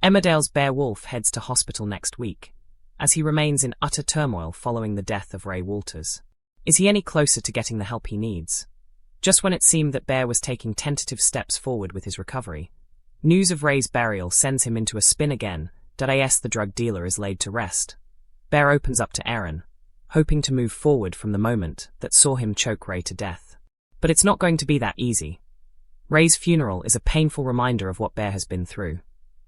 Emmerdale's Bear Wolf heads to hospital next week, as he remains in utter turmoil following the death of Ray Walters. Is he any closer to getting the help he needs? Just when it seemed that Bear was taking tentative steps forward with his recovery, news of Ray's burial sends him into a spin again. The drug dealer is laid to rest. Bear opens up to Aaron, hoping to move forward from the moment that saw him choke Ray to death. But it's not going to be that easy. Ray's funeral is a painful reminder of what Bear has been through,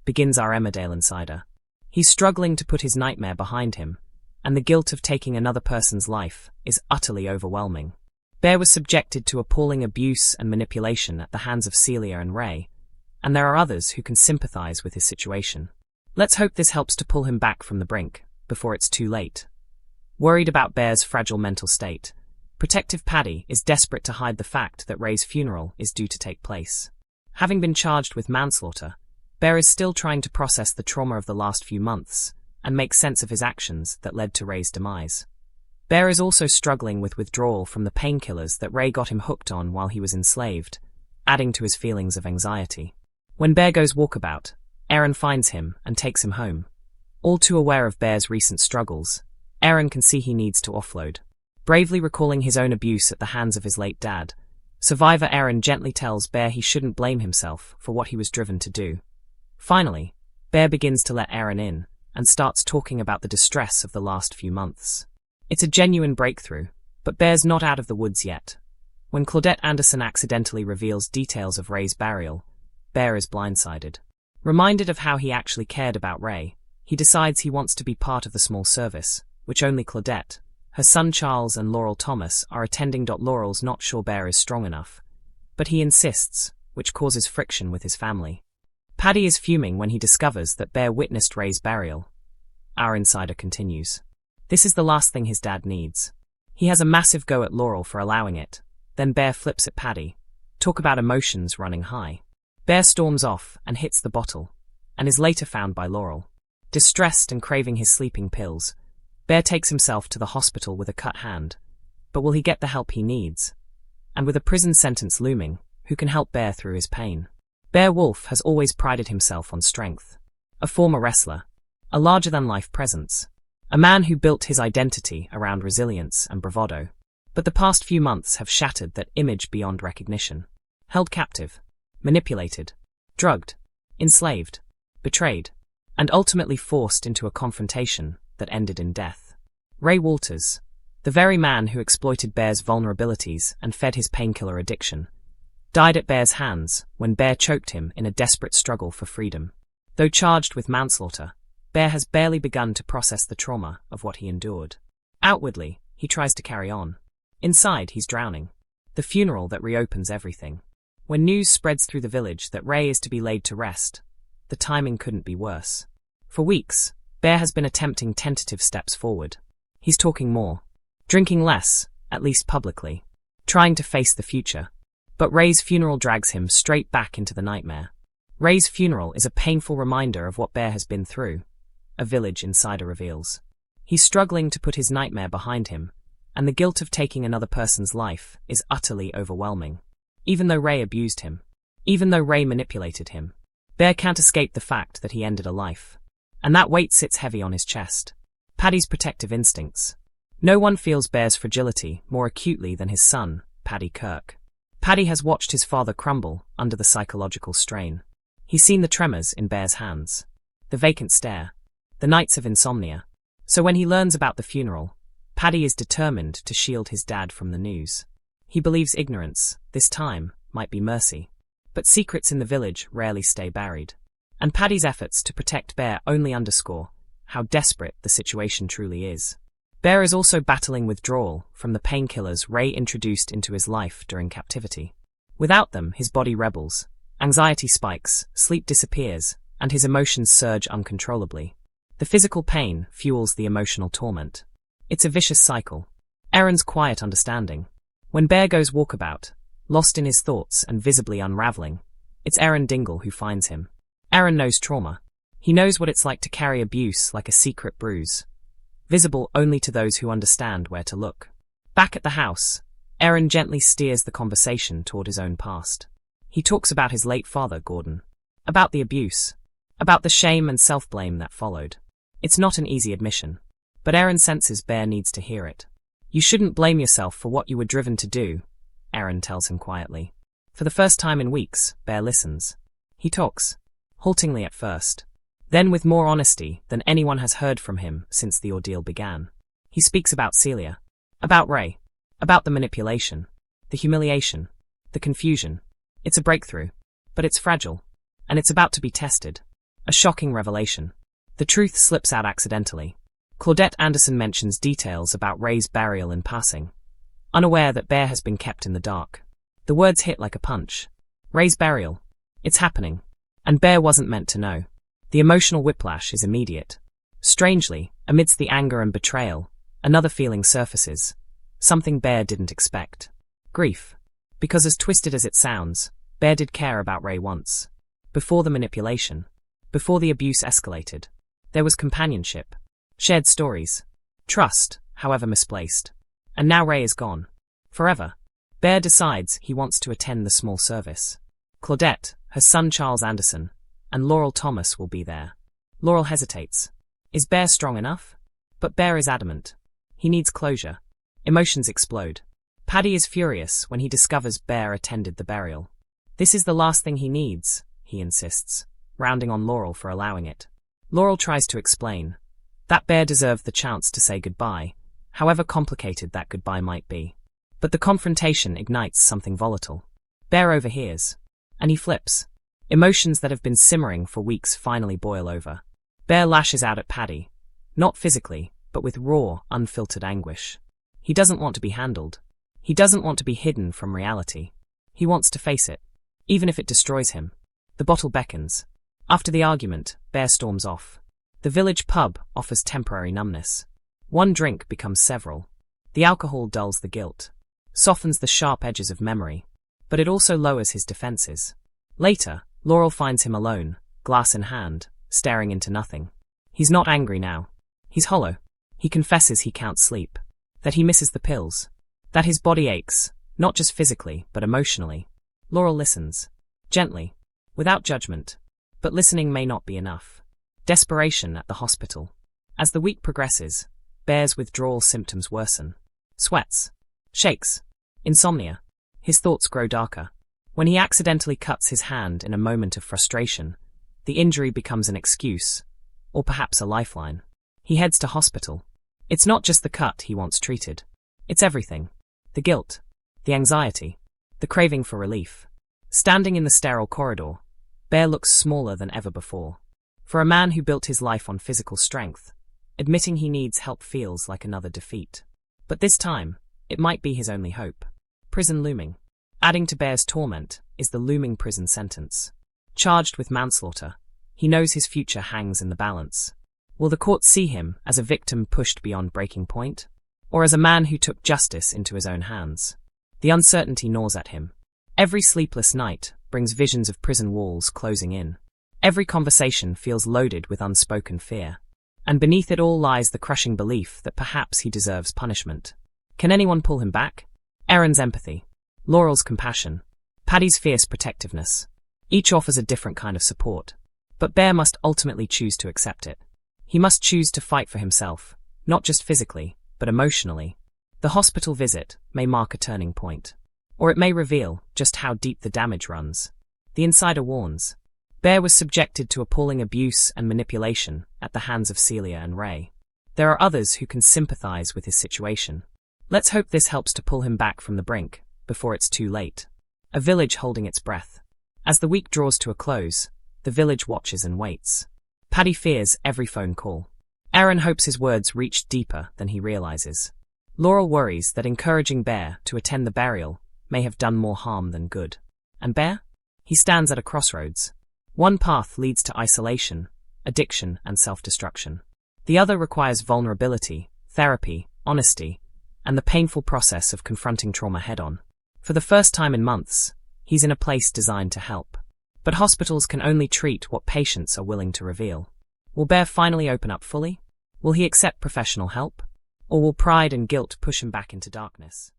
begins our Emmerdale insider. He's struggling to put his nightmare behind him, and the guilt of taking another person's life is utterly overwhelming. Bear was subjected to appalling abuse and manipulation at the hands of Celia and Ray, and there are others who can sympathize with his situation. Let's hope this helps to pull him back from the brink, before it's too late. Worried about Bear's fragile mental state, Protective Paddy is desperate to hide the fact that Ray's funeral is due to take place. Having been charged with manslaughter, Bear is still trying to process the trauma of the last few months and make sense of his actions that led to Ray's demise. Bear is also struggling with withdrawal from the painkillers that Ray got him hooked on while he was enslaved, adding to his feelings of anxiety. When Bear goes walkabout, Aaron finds him and takes him home. All too aware of Bear's recent struggles, Aaron can see he needs to offload. Bravely recalling his own abuse at the hands of his late dad, survivor Aaron gently tells Bear he shouldn't blame himself for what he was driven to do. Finally, Bear begins to let Aaron in and starts talking about the distress of the last few months. It's a genuine breakthrough, but Bear's not out of the woods yet. When Claudette Anderson accidentally reveals details of Ray's burial, Bear is blindsided. Reminded of how he actually cared about Ray, he decides he wants to be part of the small service, which only Claudette, her son Charles and Laurel Thomas are attending. Laurel's not sure Bear is strong enough, but he insists, which causes friction with his family. Paddy is fuming when he discovers that Bear witnessed Ray's burial. Our insider continues. This is the last thing his dad needs. He has a massive go at Laurel for allowing it, then Bear flips at Paddy. Talk about emotions running high. Bear storms off and hits the bottle, and is later found by Laurel. Distressed and craving his sleeping pills, Bear takes himself to the hospital with a cut hand. But will he get the help he needs? And with a prison sentence looming, who can help Bear through his pain? Bear Wolf has always prided himself on strength. A former wrestler, a larger-than-life presence, a man who built his identity around resilience and bravado. But the past few months have shattered that image beyond recognition. Held captive, manipulated, drugged, enslaved, betrayed, and ultimately forced into a confrontation that ended in death. Ray Walters, the very man who exploited Bear's vulnerabilities and fed his painkiller addiction, died at Bear's hands when Bear choked him in a desperate struggle for freedom. Though charged with manslaughter, Bear has barely begun to process the trauma of what he endured. Outwardly, he tries to carry on. Inside, he's drowning. The funeral that reopens everything. When news spreads through the village that Ray is to be laid to rest, the timing couldn't be worse. For weeks, Bear has been attempting tentative steps forward. He's talking more, drinking less, at least publicly, trying to face the future. But Ray's funeral drags him straight back into the nightmare. Ray's funeral is a painful reminder of what Bear has been through, a village insider reveals. He's struggling to put his nightmare behind him, and the guilt of taking another person's life is utterly overwhelming. Even though Ray abused him, even though Ray manipulated him, Bear can't escape the fact that he ended a life. And that weight sits heavy on his chest. Paddy's protective instincts. No one feels Bear's fragility more acutely than his son, Paddy Kirk. Paddy has watched his father crumble under the psychological strain. He's seen the tremors in Bear's hands, the vacant stare, the nights of insomnia. So when he learns about the funeral, Paddy is determined to shield his dad from the news. He believes ignorance, this time, might be mercy. But secrets in the village rarely stay buried. And Paddy's efforts to protect Bear only underscore how desperate the situation truly is. Bear is also battling withdrawal from the painkillers Ray introduced into his life during captivity. Without them, his body rebels, anxiety spikes, sleep disappears, and his emotions surge uncontrollably. The physical pain fuels the emotional torment. It's a vicious cycle. Aaron's quiet understanding. When Bear goes walkabout, lost in his thoughts and visibly unraveling, it's Aaron Dingle who finds him. Aaron knows trauma. He knows what it's like to carry abuse like a secret bruise, visible only to those who understand where to look. Back at the house, Aaron gently steers the conversation toward his own past. He talks about his late father, Gordon, about the abuse, about the shame and self-blame that followed. It's not an easy admission, but Aaron senses Bear needs to hear it. You shouldn't blame yourself for what you were driven to do, Aaron tells him quietly. For the first time in weeks, Bear listens. He talks, haltingly at first, then with more honesty than anyone has heard from him since the ordeal began. He speaks about Celia, about Ray, about the manipulation, the humiliation, the confusion. It's a breakthrough, but it's fragile, and it's about to be tested. A shocking revelation. The truth slips out accidentally. Claudette Anderson mentions details about Ray's burial in passing, unaware that Bear has been kept in the dark. The words hit like a punch. Ray's burial. It's happening. And Bear wasn't meant to know. The emotional whiplash is immediate. Strangely, amidst the anger and betrayal, another feeling surfaces. Something Bear didn't expect. Grief. Because as twisted as it sounds, Bear did care about Ray once. Before the manipulation. Before the abuse escalated. There was companionship. Shared stories. Trust, however misplaced. And now Ray is gone. Forever. Bear decides he wants to attend the small service. Claudette, her son Charles Anderson, and Laurel Thomas will be there. Laurel hesitates. Is Bear strong enough? But Bear is adamant. He needs closure. Emotions explode. Paddy is furious when he discovers Bear attended the burial. This is the last thing he needs, he insists, rounding on Laurel for allowing it. Laurel tries to explain that Bear deserved the chance to say goodbye, however complicated that goodbye might be. But the confrontation ignites something volatile. Bear overhears, and he flips. Emotions that have been simmering for weeks finally boil over. Bear lashes out at Paddy, not physically, but with raw, unfiltered anguish. He doesn't want to be handled. He doesn't want to be hidden from reality. He wants to face it, even if it destroys him. The bottle beckons. After the argument, Bear storms off. The village pub offers temporary numbness. One drink becomes several. The alcohol dulls the guilt, softens the sharp edges of memory, but it also lowers his defenses. Later, Laurel finds him alone, glass in hand, staring into nothing. He's not angry now. He's hollow. He confesses he can't sleep, that he misses the pills, that his body aches, not just physically, but emotionally. Laurel listens, gently, without judgment, but listening may not be enough. Desperation at the hospital. As the week progresses, Bear's withdrawal symptoms worsen. Sweats, shakes, insomnia. His thoughts grow darker. When he accidentally cuts his hand in a moment of frustration, the injury becomes an excuse, or perhaps a lifeline. He heads to hospital. It's not just the cut he wants treated. It's everything. The guilt, the anxiety, the craving for relief. Standing in the sterile corridor, Bear looks smaller than ever before. For a man who built his life on physical strength, admitting he needs help feels like another defeat. But this time, it might be his only hope. Prison looming. Adding to Bear's torment is the looming prison sentence. Charged with manslaughter, he knows his future hangs in the balance. Will the court see him as a victim pushed beyond breaking point, or as a man who took justice into his own hands? The uncertainty gnaws at him. Every sleepless night brings visions of prison walls closing in. Every conversation feels loaded with unspoken fear. And beneath it all lies the crushing belief that perhaps he deserves punishment. Can anyone pull him back? Aaron's empathy, Laurel's compassion, Paddy's fierce protectiveness. Each offers a different kind of support. But Bear must ultimately choose to accept it. He must choose to fight for himself, not just physically, but emotionally. The hospital visit may mark a turning point. Or it may reveal just how deep the damage runs. The insider warns. Bear was subjected to appalling abuse and manipulation at the hands of Celia and Ray. There are others who can sympathize with his situation. Let's hope this helps to pull him back from the brink, before it's too late. A village holding its breath. As the week draws to a close, the village watches and waits. Paddy fears every phone call. Aaron hopes his words reach deeper than he realizes. Laurel worries that encouraging Bear to attend the burial may have done more harm than good. And Bear? He stands at a crossroads. One path leads to isolation, addiction, and self-destruction. The other requires vulnerability, therapy, honesty, and the painful process of confronting trauma head-on. For the first time in months, he's in a place designed to help. But hospitals can only treat what patients are willing to reveal. Will Bear finally open up fully? Will he accept professional help? Or will pride and guilt push him back into darkness?